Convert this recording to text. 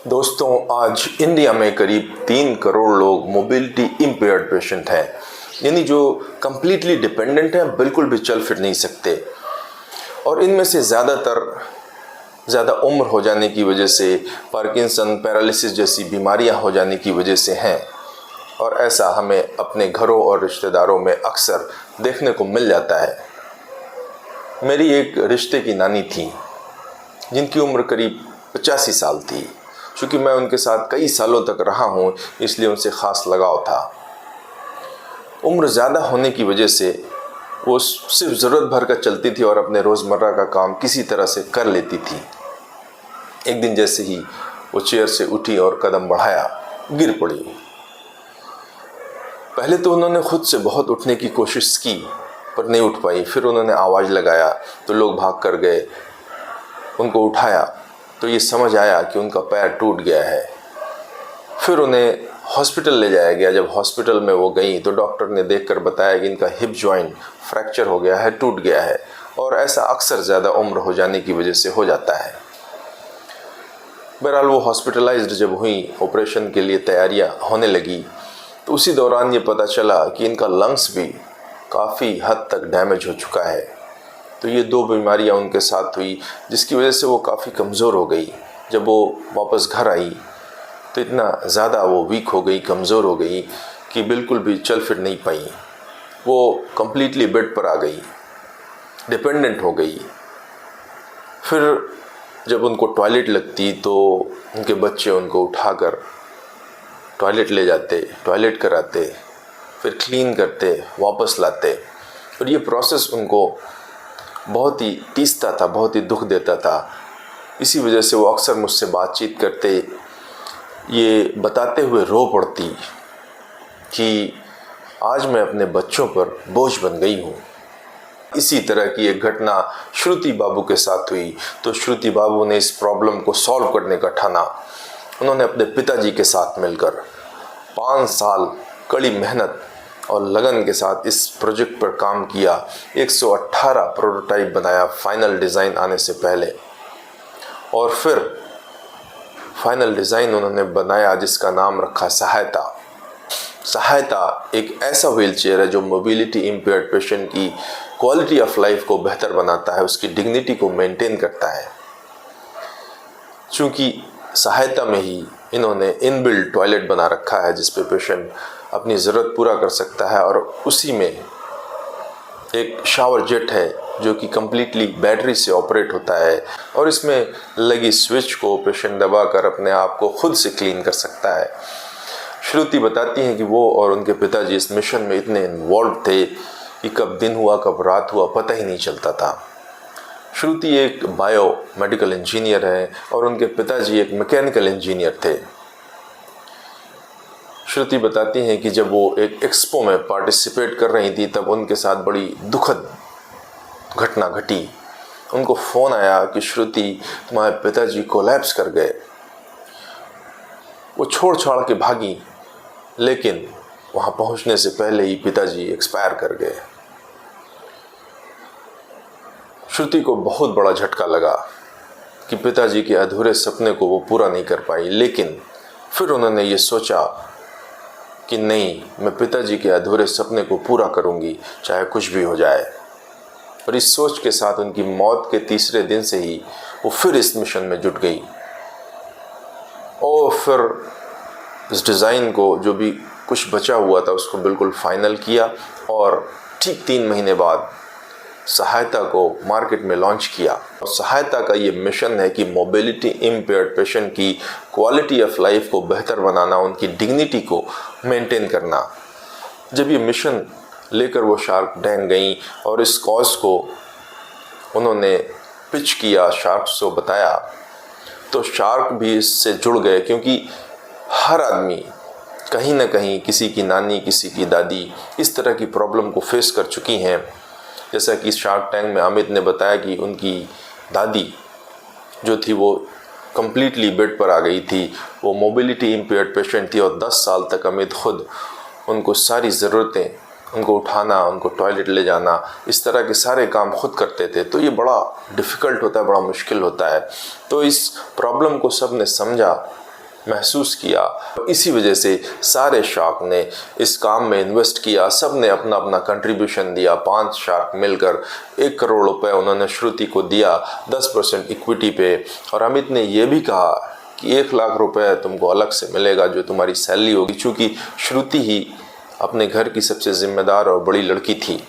दोस्तों, आज इंडिया में करीब 3 करोड़ लोग मोबिलिटी इम्पेयर्ड पेशेंट हैं, यानी जो कम्प्लीटली डिपेंडेंट हैं, बिल्कुल भी चल फिर नहीं सकते। और इनमें से ज़्यादा उम्र हो जाने की वजह से, पार्किंसन, पैरालिसिस जैसी बीमारियां हो जाने की वजह से हैं। और ऐसा हमें अपने घरों और रिश्तेदारों में अक्सर देखने को मिल जाता है। मेरी एक रिश्ते की नानी थी जिनकी उम्र करीब 85 साल थी। चूँकि मैं उनके साथ कई सालों तक रहा हूँ, इसलिए उनसे ख़ास लगाव था। उम्र ज़्यादा होने की वजह से वो सिर्फ ज़रूरत भर कर चलती थी और अपने रोज़मर्रा का काम किसी तरह से कर लेती थी। एक दिन जैसे ही वो चेयर से उठी और कदम बढ़ाया, गिर पड़ी। पहले तो उन्होंने खुद से बहुत उठने की कोशिश की, पर नहीं उठ पाई। फिर उन्होंने आवाज़ लगाया तो लोग भाग कर गए। उनको उठाया तो ये समझ आया कि उनका पैर टूट गया है। फिर उन्हें हॉस्पिटल ले जाया गया। जब हॉस्पिटल में वो गई तो डॉक्टर ने देखकर बताया कि इनका हिप जॉइंट फ्रैक्चर हो गया है, टूट गया है। और ऐसा अक्सर ज़्यादा उम्र हो जाने की वजह से हो जाता है। बहरहाल वो हॉस्पिटलाइज्ड जब हुई, ऑपरेशन के लिए तैयारियां होने लगी, तो उसी दौरान ये पता चला कि इनका लंग्स भी काफ़ी हद तक डैमेज हो चुका है। तो ये 2 बीमारियां उनके साथ हुई, जिसकी वजह से वो काफ़ी कमज़ोर हो गई। जब वो वापस घर आई तो इतना ज़्यादा वो वीक हो गई, कमज़ोर हो गई कि बिल्कुल भी चल फिर नहीं पाई। वो कम्प्लीटली बेड पर आ गई, डिपेंडेंट हो गई। फिर जब उनको टॉयलेट लगती तो उनके बच्चे उनको उठाकर टॉयलेट ले जाते, टॉयलेट कराते, फिर क्लीन करते, वापस लाते। और ये प्रोसेस उनको बहुत ही टीसता था, बहुत ही दुख देता था। इसी वजह से वो अक्सर मुझसे बातचीत करते, ये बताते हुए रो पड़ती कि आज मैं अपने बच्चों पर बोझ बन गई हूँ। इसी तरह की एक घटना श्रुति बाबू के साथ हुई। तो श्रुति बाबू ने इस प्रॉब्लम को सॉल्व करने का ठाना। उन्होंने अपने पिताजी के साथ मिलकर 5 साल कड़ी मेहनत और लगन के साथ इस प्रोजेक्ट पर काम किया। 118 प्रोटोटाइप बनाया फाइनल डिज़ाइन आने से पहले। और फिर फाइनल डिज़ाइन उन्होंने बनाया जिसका नाम रखा सहायता। सहायता एक ऐसा व्हील चेयर है जो मोबिलिटी इम्पेयर्ड पेशेंट की क्वालिटी ऑफ लाइफ को बेहतर बनाता है, उसकी डिग्निटी को मेंटेन करता है। चूँकि सहायता में ही इन्होंने इनबिल्ट टॉयलेट बना रखा है जिस पे पेशेंट अपनी ज़रूरत पूरा कर सकता है। और उसी में एक शावर जेट है जो कि कम्प्लीटली बैटरी से ऑपरेट होता है। और इसमें लगी स्विच को पेशेंट दबाकर अपने आप को खुद से क्लीन कर सकता है। श्रुति बताती हैं कि वो और उनके पिताजी इस मिशन में इतने इन्वॉल्व थे कि कब दिन हुआ कब रात हुआ पता ही नहीं चलता था। श्रुति एक बायो मेडिकल इंजीनियर है और उनके पिताजी एक मैकेनिकल इंजीनियर थे। श्रुति बताती हैं कि जब वो एक एक्सपो में पार्टिसिपेट कर रही थी तब उनके साथ बड़ी दुखद घटना घटी। उनको फ़ोन आया कि श्रुति, तुम्हारे पिताजी कोलैप्स कर गए। वो छोड़ छाड़ के भागी, लेकिन वहाँ पहुँचने से पहले ही पिताजी एक्सपायर कर गए। श्रुति को बहुत बड़ा झटका लगा कि पिताजी के अधूरे सपने को वो पूरा नहीं कर पाई। लेकिन फिर उन्होंने ये सोचा कि नहीं, मैं पिताजी के अधूरे सपने को पूरा करूँगी, चाहे कुछ भी हो जाए। और इस सोच के साथ उनकी मौत के तीसरे दिन से ही वो फिर इस मिशन में जुट गई। और फिर इस डिज़ाइन को, जो भी कुछ बचा हुआ था, उसको बिल्कुल फाइनल किया। और ठीक 3 महीने बाद सहायता को मार्केट में लॉन्च किया। और सहायता का ये मिशन है कि मोबिलिटी इम्पेयर्ड पेशेंट की क्वालिटी ऑफ लाइफ को बेहतर बनाना, उनकी डिग्निटी को मेंटेन करना। जब ये मिशन लेकर वो शार्क टैंक गई और इस कॉज को उन्होंने पिच किया, शार्क्स को बताया, तो शार्क भी इससे जुड़ गए। क्योंकि हर आदमी कहीं ना कहीं, किसी की नानी, किसी की दादी इस तरह की प्रॉब्लम को फेस कर चुकी हैं। जैसा कि शार्क टैंक में अमित ने बताया कि उनकी दादी जो थी वो कम्प्लीटली बेड पर आ गई थी। वो मोबिलिटी इम्पेयर्ड पेशेंट थी और 10 साल तक अमित खुद उनको सारी ज़रूरतें उनको उठाना, उनको टॉयलेट ले जाना, इस तरह के सारे काम खुद करते थे। तो ये बड़ा डिफ़िकल्ट होता है, बड़ा मुश्किल होता है। तो इस प्रॉब्लम को सब ने समझा, महसूस किया। इसी वजह से सारे शार्क ने इस काम में इन्वेस्ट किया, सब ने अपना अपना कंट्रीब्यूशन दिया। 5 शार्क मिलकर 1 करोड़ रुपए उन्होंने श्रुति को दिया 10% इक्विटी पे। और अमित ने यह भी कहा कि 1 लाख रुपए तुमको अलग से मिलेगा जो तुम्हारी सैलरी होगी, चूँकि श्रुति ही अपने घर की सबसे जिम्मेदार और बड़ी लड़की थी।